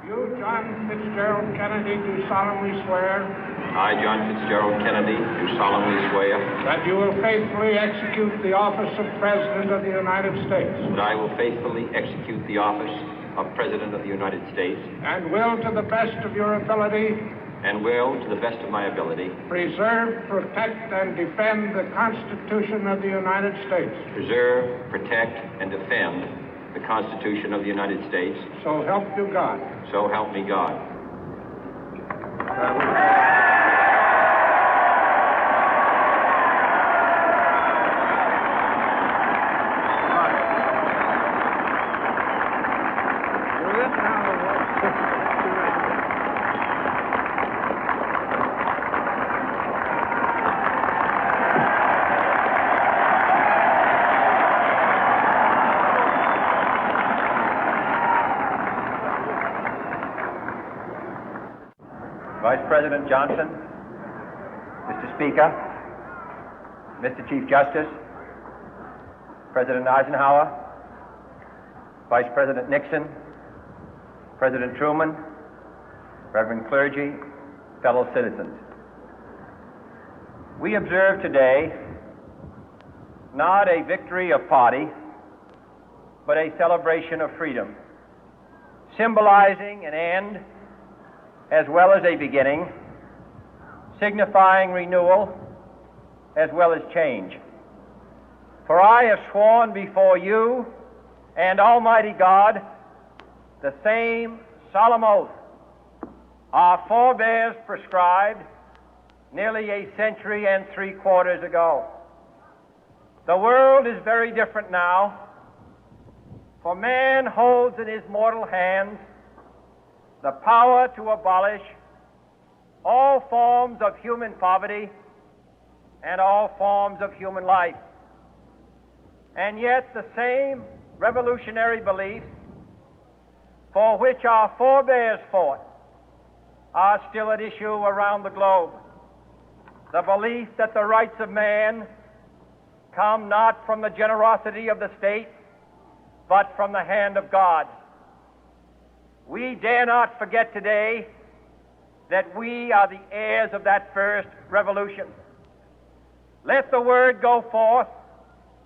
You, John Fitzgerald Kennedy, do solemnly swear. I, John Fitzgerald Kennedy, do solemnly swear. That you will faithfully execute the office of President of the United States. That I will faithfully execute the office of President of the United States. And will, to the best of your ability. And will, to the best of my ability. Preserve, protect, and defend the Constitution of the United States. Preserve, protect, and defend the Constitution of the United States. So help you God. So help me God. Vice President Johnson, Mr. Speaker, Mr. Chief Justice, President Eisenhower, Vice President Nixon, President Truman, Reverend clergy, fellow citizens. We observe today not a victory of party, but a celebration of freedom, symbolizing an end as well as a beginning, signifying renewal as well as change. For I have sworn before you and Almighty God the same solemn oath our forebears prescribed nearly a century and 3/4 ago. The world is very different now, for man holds in his mortal hands the power to abolish all forms of human poverty and all forms of human life. And yet the same revolutionary beliefs for which our forebears fought are still at issue around the globe. The belief that the rights of man come not from the generosity of the state, but from the hand of God. We dare not forget today that we are the heirs of that first revolution. Let the word go forth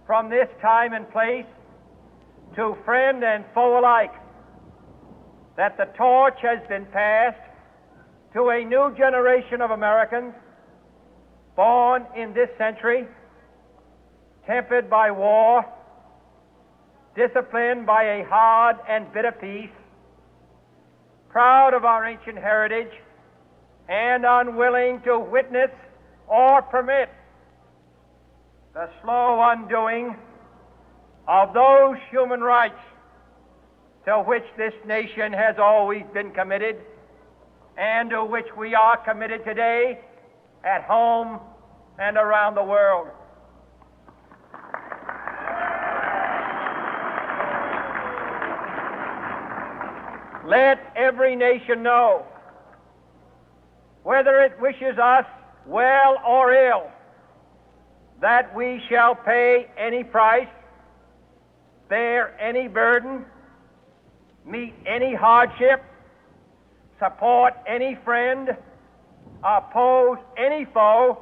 from this time and place to friend and foe alike that the torch has been passed to a new generation of Americans born in this century, tempered by war, disciplined by a hard and bitter peace, proud of our ancient heritage, and unwilling to witness or permit the slow undoing of those human rights to which this nation has always been committed and to which we are committed today at home and around the world. Let every nation know, whether it wishes us well or ill, that we shall pay any price, bear any burden, meet any hardship, support any friend, oppose any foe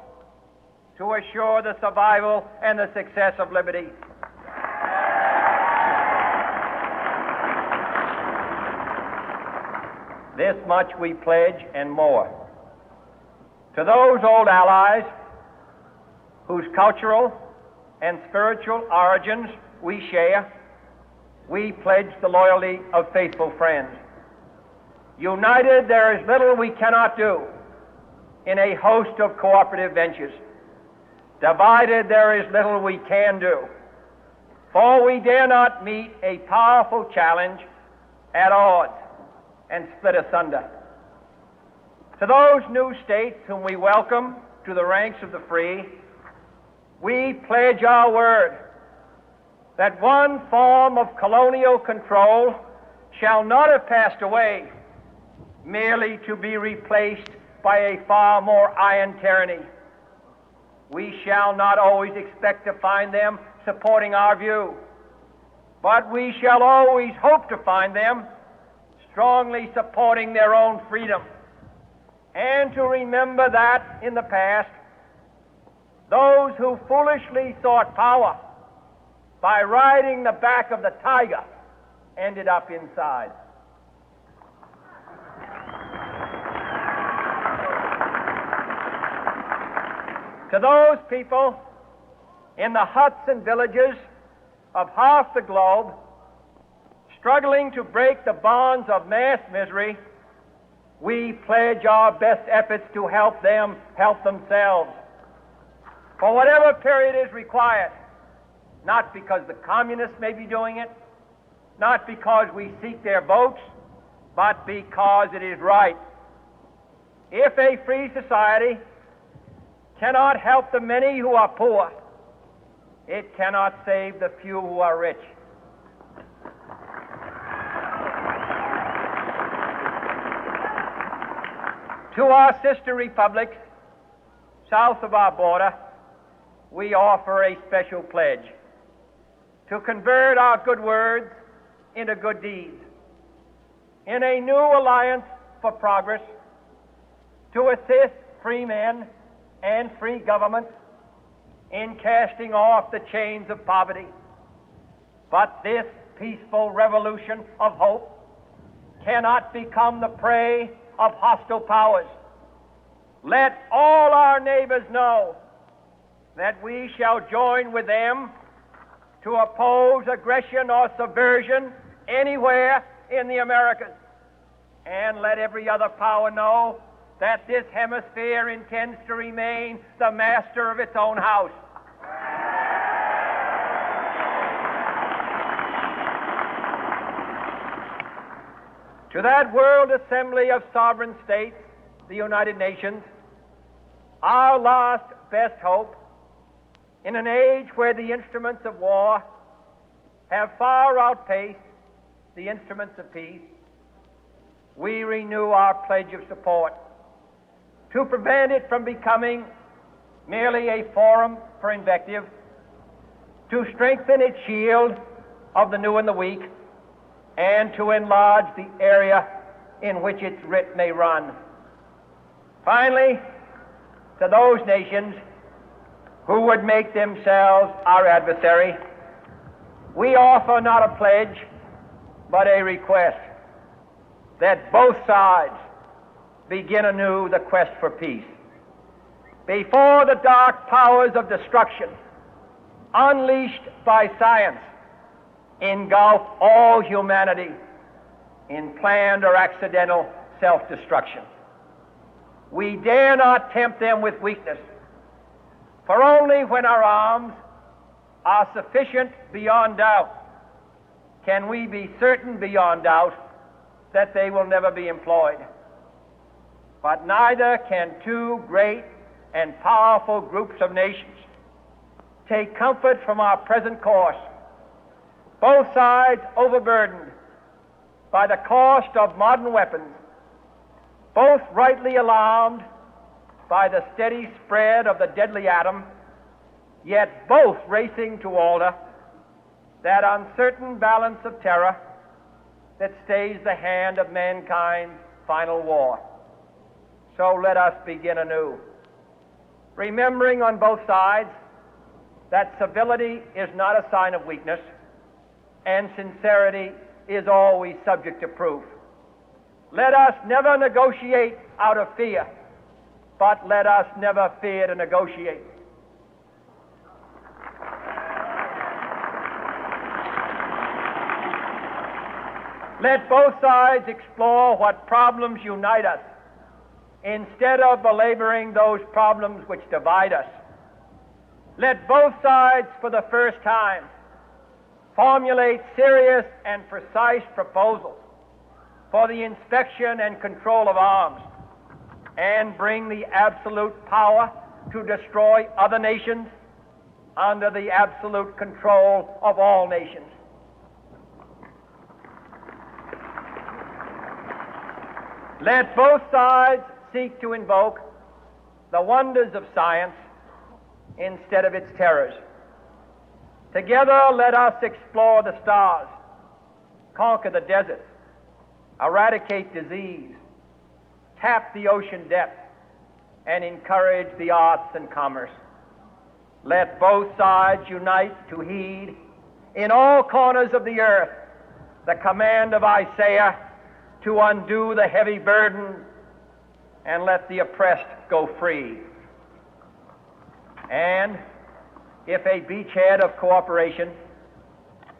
to assure the survival and the success of liberty. This much we pledge and more. To those old allies whose cultural and spiritual origins we share, we pledge the loyalty of faithful friends. United, there is little we cannot do in a host of cooperative ventures. Divided, there is little we can do, for we dare not meet a powerful challenge at odds and split asunder. To those new states whom we welcome to the ranks of the free, we pledge our word that one form of colonial control shall not have passed away, merely to be replaced by a far more iron tyranny. We shall not always expect to find them supporting our view, but we shall always hope to find them strongly supporting their own freedom, and to remember that in the past, those who foolishly sought power by riding the back of the tiger ended up inside. To those people in the huts and villages of half the globe struggling to break the bonds of mass misery, we pledge our best efforts to help them help themselves for whatever period is required, not because the communists may be doing it, not because we seek their votes, but because it is right. If a free society cannot help the many who are poor, it cannot save the few who are rich. To our sister republics south of our border, we offer a special pledge to convert our good words into good deeds, in a new alliance for progress, to assist free men and free governments in casting off the chains of poverty. But this peaceful revolution of hope cannot become the prey of hostile powers. Let all our neighbors know that we shall join with them to oppose aggression or subversion anywhere in the Americas. And let every other power know that this hemisphere intends to remain the master of its own house. To that World Assembly of Sovereign States, the United Nations, our last best hope, in an age where the instruments of war have far outpaced the instruments of peace, we renew our pledge of support to prevent it from becoming merely a forum for invective, to strengthen its shield of the new and the weak, and to enlarge the area in which its writ may run. Finally, to those nations who would make themselves our adversary, we offer not a pledge, but a request that both sides begin anew the quest for peace. Before the dark powers of destruction, unleashed by science, engulf all humanity in planned or accidental self-destruction, we dare not tempt them with weakness, for only when our arms are sufficient beyond doubt can we be certain beyond doubt that they will never be employed. But neither can two great and powerful groups of nations take comfort from our present course, both sides overburdened by the cost of modern weapons, both rightly alarmed by the steady spread of the deadly atom, yet both racing to alter that uncertain balance of terror that stays the hand of mankind's final war. So let us begin anew, remembering on both sides that civility is not a sign of weakness, and sincerity is always subject to proof. Let us never negotiate out of fear, but let us never fear to negotiate. Let both sides explore what problems unite us, instead of belaboring those problems which divide us. Let both sides, for the first time, formulate serious and precise proposals for the inspection and control of arms, and bring the absolute power to destroy other nations under the absolute control of all nations. Let both sides seek to invoke the wonders of science instead of its terrors. Together, let us explore the stars, conquer the deserts, eradicate disease, tap the ocean depth, and encourage the arts and commerce. Let both sides unite to heed in all corners of the earth the command of Isaiah to undo the heavy burden and let the oppressed go free. And if a beachhead of cooperation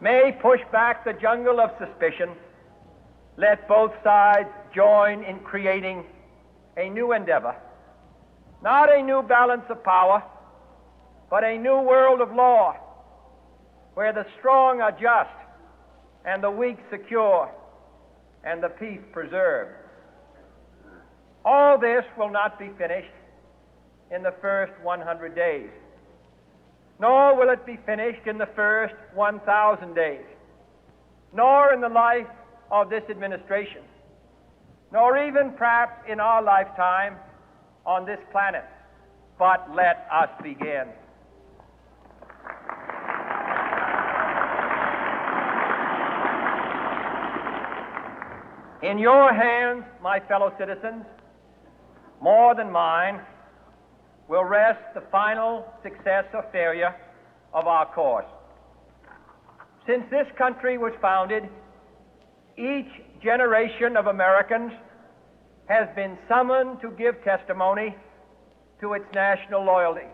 may push back the jungle of suspicion, let both sides join in creating a new endeavor, not a new balance of power, but a new world of law, where the strong are just and the weak secure and the peace preserved. All this will not be finished in the first 100 days, nor will it be finished in the first 1,000 days, nor in the life of this administration, nor even perhaps in our lifetime on this planet. But let us begin. In your hands, my fellow citizens, more than mine, will rest the final success or failure of our course. Since this country was founded, each generation of Americans has been summoned to give testimony to its national loyalty.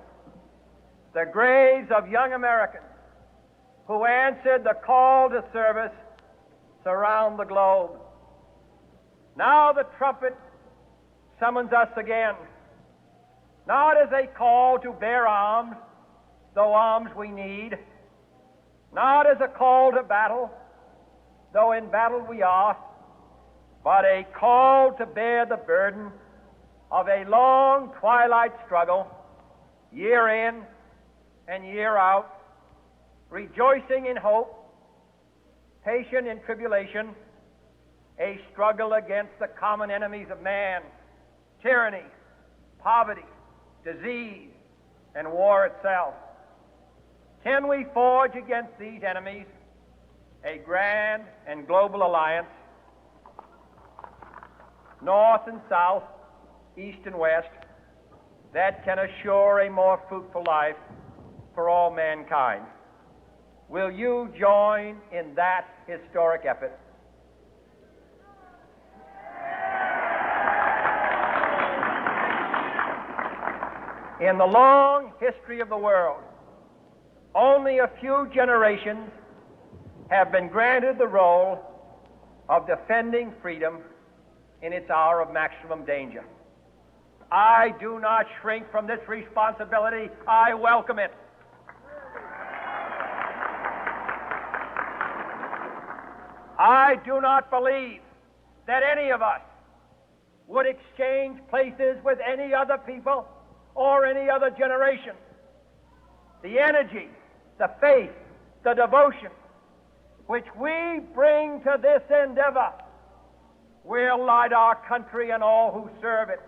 The graves of young Americans who answered the call to service surround the globe. Now the trumpet summons us again, not as a call to bear arms, though arms we need, not as a call to battle, though in battle we are, but a call to bear the burden of a long twilight struggle, year in and year out, rejoicing in hope, patient in tribulation, a struggle against the common enemies of man, tyranny, poverty, disease, and war itself. Can we forge against these enemies a grand and global alliance, north and south, east and west, that can assure a more fruitful life for all mankind? Will you join in that historic effort? In the long history of the world, only a few generations have been granted the role of defending freedom in its hour of maximum danger. I do not shrink from this responsibility. I welcome it. I do not believe that any of us would exchange places with any other people or any other generation. The energy, the faith, the devotion which we bring to this endeavor will light our country and all who serve it.